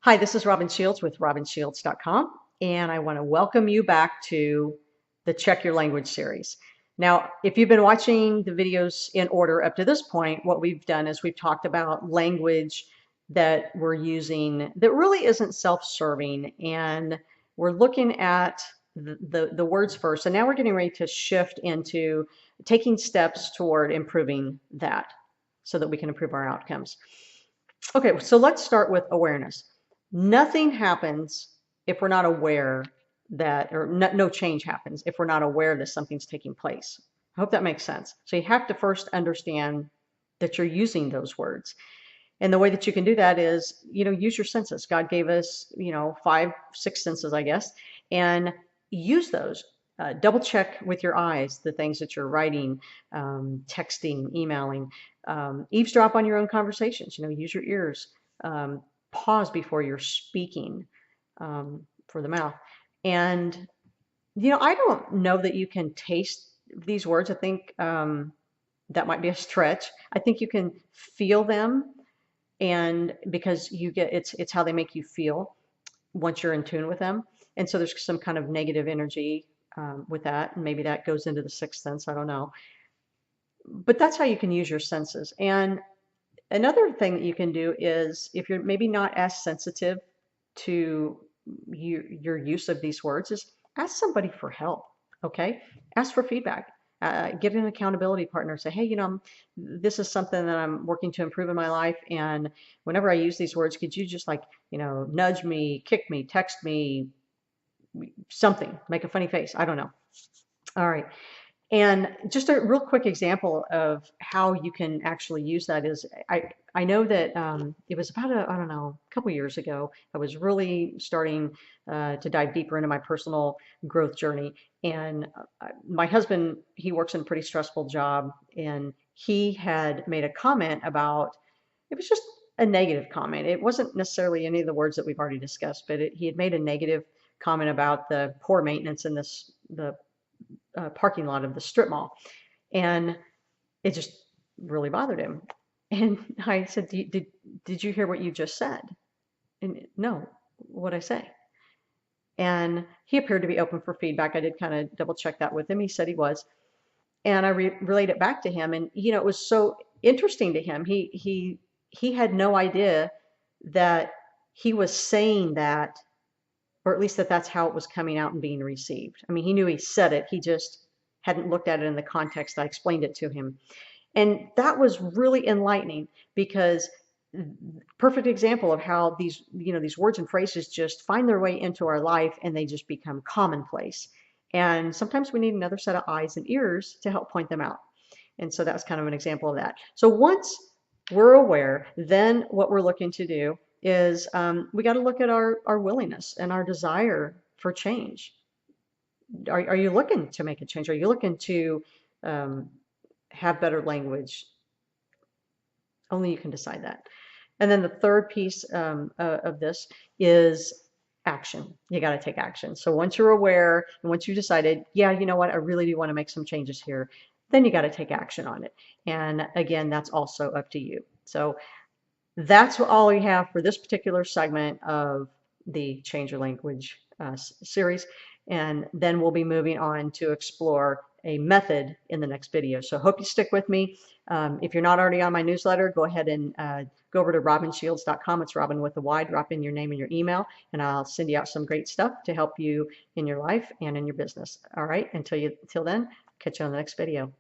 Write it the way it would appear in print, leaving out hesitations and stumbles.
Hi, this is Robin Shields with robinshields.com, and I want to welcome you back to the Check Your Language series. Now, if you've been watching the videos in order up to this point, what we've done is we've talked about language that we're using that really isn't self-serving, and we're looking at the words first, and now we're getting ready to shift into taking steps toward improving that so that we can improve our outcomes. Okay, so let's start with awareness. Nothing happens if we're not aware that, or no change happens if we're not aware that something's taking place. I hope that makes sense. So you have to first understand that you're using those words. And the way that you can do that is, use your senses. God gave us, five, six senses, I guess, and use those. Double check with your eyes the things that you're writing, texting, emailing. Eavesdrop on your own conversations. Use your ears. Pause before you're speaking for the mouth. And I don't know that you can taste these words. I think that might be a stretch. I think you can feel them, and because it's how they make you feel once you're in tune with them. And so there's some kind of negative energy with that, and maybe that goes into the sixth sense. I don't know, but that's how you can use your senses. And another thing that you can do is, if you're maybe not as sensitive to your use of these words, is ask somebody for help. Okay, ask for feedback. Get an accountability partner. Say, hey, this is something that I'm working to improve in my life, and whenever I use these words, could you just nudge me, kick me, text me, something, make a funny face. I don't know. All right. And just a real quick example of how you can actually use that is, I know that it was about I don't know, a couple years ago, I was really starting to dive deeper into my personal growth journey. And my husband, he works in a pretty stressful job, and he had made a comment about, it was just a negative comment. It wasn't necessarily any of the words that we've already discussed, but he had made a negative comment about the poor maintenance in the parking lot of the strip mall. And it just really bothered him. And I said, did you hear what you just said? And no, what'd I say? And he appeared to be open for feedback. I did kind of double check that with him. He said he was. And I relayed it back to him. And, it was so interesting to him. He had no idea that he was saying that, or at least that's how it was coming out and being received. I mean, he knew he said it. He just hadn't looked at it in the context I explained it to him. And that was really enlightening, because perfect example of how these words and phrases just find their way into our life, and they just become commonplace. And sometimes we need another set of eyes and ears to help point them out. And so that's kind of an example of that. So once we're aware, then what we're looking to do is we got to look at our willingness and our desire for change. Are you looking to make a change? Are you looking to have better language? Only you can decide that. And then the third piece of this is action. You got to take action. So once you're aware, and once you've decided, yeah, you know what, I really do want to make some changes here, then you got to take action on it. And again, that's also up to you. So that's all we have for this particular segment of the Change Your Language series. And then we'll be moving on to explore a method in the next video. So hope you stick with me. If you're not already on my newsletter, go ahead and go over to robinshields.com. It's Robin with a Y. Drop in your name and your email, and I'll send you out some great stuff to help you in your life and in your business. All right, until then, catch you on the next video.